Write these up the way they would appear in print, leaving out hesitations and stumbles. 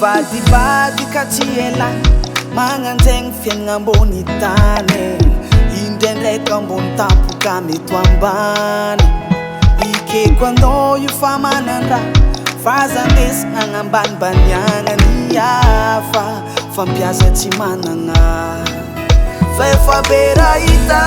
Vadibadi katiela manganzeng fianga ambony tany indraindraika ambony tampoka mety ambany ikeko anao io fa manandraha fa zandesy agnambanimbaniagna ny hafa fampiasa tsy managna fa efa be rahita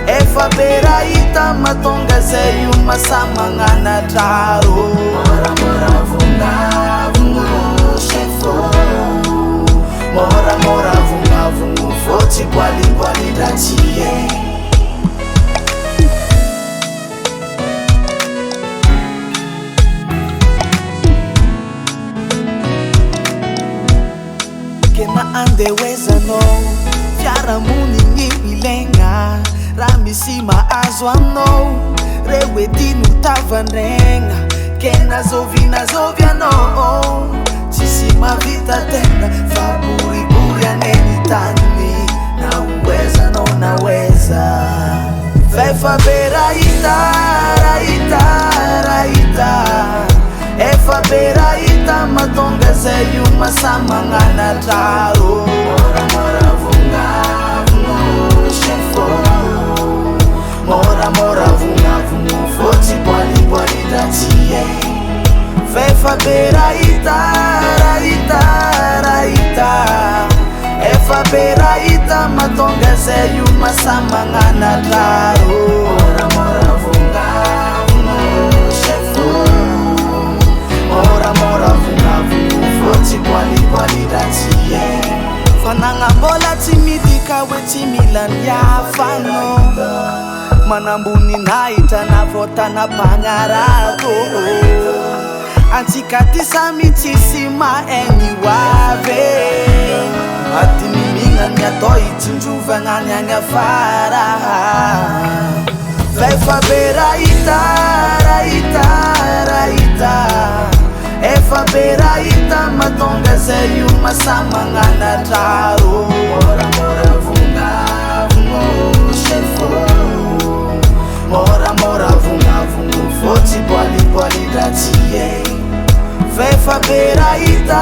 efa be rahita matonga zay io masamagnanatraro moramora vongavogno chefo moramora vongavogno fotsy boaliboalidratie kena andewezanao fiarahamonigny ilaigna raha misy mahazo anao rehoedino tavandraigna kena zovinazovy anao tsisy mavita tena fa boribory aneny tany na uwezanao naweza fa efa be rahita efa be rahita matonga zay io masamagnanatraro moramora vongavogno chefo moramora vongavogno fotsy boaliboalidratie fa efa be rahita efa be rahita matonga zay io masamagnanatraro moramora vongavogno chefo moramora vongavogno fotsy boaliboalidratie fa nagnambola tsy midika hoe tsy mila niafanao manambony nahitra na voatana-pagnarako antsika ty samy tsisy mahaigny hoave adinimigna ny atao hitsinjovagna ny agny afara fa efa be rahita efa be rahita matonga zay io masamagnanatraro moramora vongavogno chefo moramora vongavogno fotsy boaliboalidratie fa efa be rahita